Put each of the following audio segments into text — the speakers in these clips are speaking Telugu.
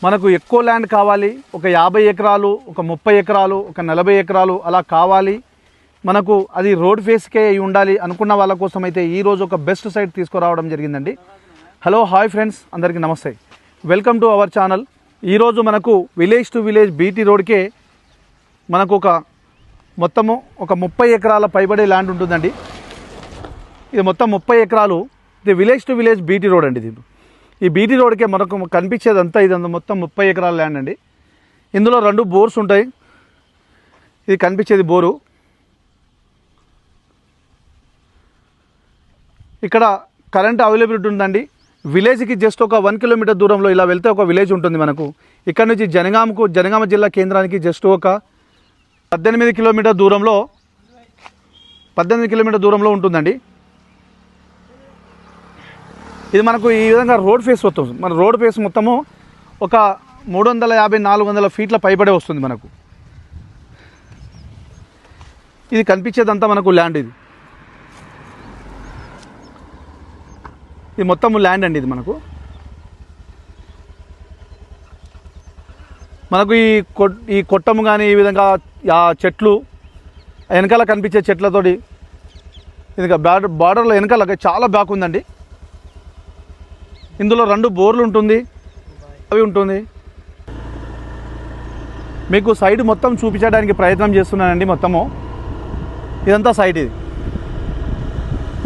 మనకు ఎక్కువ ల్యాండ్ కావాలి, ఒక 50 ఎకరాలు, ఒక 30 ఎకరాలు, ఒక 40 ఎకరాలు అలా కావాలి, మనకు అది రోడ్ ఫేస్కే అయి ఉండాలి అనుకున్న వాళ్ళ కోసం అయితే ఈరోజు ఒక బెస్ట్ సైట్ తీసుకురావడం జరిగిందండి. హలో హాయ్ ఫ్రెండ్స్, అందరికీ నమస్తే, వెల్కమ్ టు అవర్ ఛానల్. ఈరోజు మనకు విలేజ్ టు విలేజ్ బీటీ రోడ్కే మనకు మొత్తము ఒక 30 ఎకరాల పైబడే ల్యాండ్ ఉంటుందండి. ఇది మొత్తం 30 ఎకరాలు. ఇది village to village BT road అండి. ఇది ఈ బీటీ రోడ్కే మనకు కనిపించేదంతా ఇదంతా మొత్తం 30 ఎకరాల ల్యాండ్ అండి. ఇందులో 2 బోర్స్ ఉంటాయి. ఇది కనిపించేది బోరు. ఇక్కడ కరెంట్ అవైలబిలిటీ ఉందండి. విలేజ్కి జస్ట్ ఒక 1 కిలోమీటర్ దూరంలో ఇలా వెళ్తే ఒక విలేజ్ ఉంటుంది మనకు. ఇక్కడ నుంచి జనగామ జిల్లా కేంద్రానికి జస్ట్ ఒక 18 కిలోమీటర్ దూరంలో ఉంటుందండి. ఇది మనకు ఈ విధంగా రోడ్ ఫేస్ వస్తుంది. మన రోడ్ ఫేస్ మొత్తము ఒక 350-400 ఫీట్ల పైబడే వస్తుంది మనకు. ఇది కనిపించేదంతా మనకు ల్యాండ్. ఇది మొత్తము ల్యాండ్ అండి. ఇది మనకు ఈ కొట్టము కానీ ఈ విధంగా ఆ చెట్లు వెనకాల కనిపించే చెట్లతోటి ఇది బార్డర్లో వెనకాల చాలా బ్యాక్ ఉందండి. ఇందులో 2 బోర్లు ఉంటుంది, అవి ఉంటుంది. మీకు సైడ్ మొత్తం చూపించడానికి ప్రయత్నం చేస్తున్నానండి. మొత్తము ఇదంతా సైట్. ఇది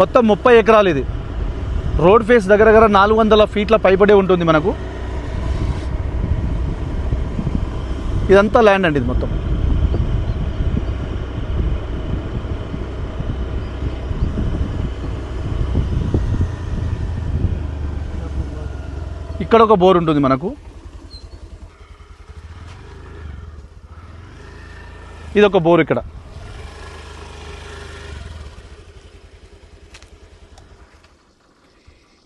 మొత్తం 30 ఎకరాలు. ఇది రోడ్ ఫేస్ దగ్గర 400 ఫీట్ల పైబడే ఉంటుంది మనకు. ఇదంతా ల్యాండ్ అండి. ఇది మొత్తం ఇక్కడ ఒక బోర్ ఉంటుంది మనకు. ఇది ఒక బోర్ ఇక్కడ.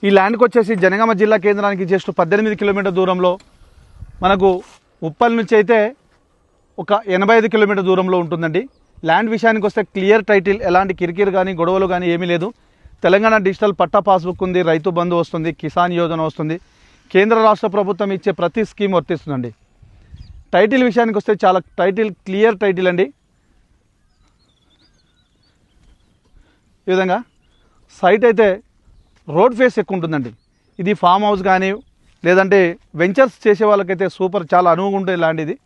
ఈ ల్యాండ్కి వచ్చేసి జనగామ జిల్లా కేంద్రానికి జస్ట్ 18 కిలోమీటర్ దూరంలో, మనకు ఉప్పల్ నుంచి అయితే ఒక 85 కిలోమీటర్ దూరంలో ఉంటుందండి. ల్యాండ్ విషయానికి వస్తే క్లియర్ టైటిల్, ఎలాంటి కిరికిరి కానీ గొడవలు కానీ ఏమీ లేదు. తెలంగాణ డిజిటల్ పట్టా పాస్బుక్ ఉంది, రైతు బంధు వస్తుంది, కిసాన్ యోజన వస్తుంది, కేంద్ర రాష్ట్ర ప్రభుత్వం ఇచ్చే ప్రతి స్కీమ్ వర్తిస్తుందండి. టైటిల్ విషయానికి వస్తే చాలా క్లియర్ టైటిల్ అండి. ఈ విధంగా సైట్ అయితే రోడ్ ఫేస్ ఎక్కువ ఉంటుందండి. ఇది ఫామ్ హౌస్ కానీ లేదంటే వెంచర్స్ చేసే వాళ్ళకైతే సూపర్, చాలా అనువుగా ఉంటుంది ల్యాండ్. ఇది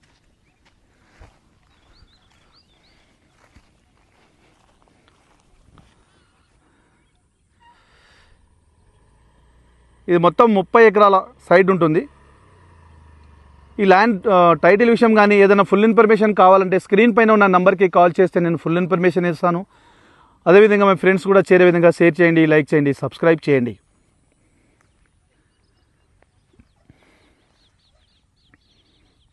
మొత్తం 30 ఎకరాల సైట్ ఉంటుంది. ఈ ల్యాండ్ టైటిల్ విషయం కానీ ఏదైనా ఫుల్ ఇన్ఫర్మేషన్ కావాలంటే స్క్రీన్ పైన ఉన్న నెంబర్కి కాల్ చేస్తే నేను ఫుల్ ఇన్ఫర్మేషన్ ఇస్తాను. అదేవిధంగా మీ ఫ్రెండ్స్ కూడా చేరే విధంగా షేర్ చేయండి, లైక్ చేయండి, సబ్స్క్రైబ్ చేయండి.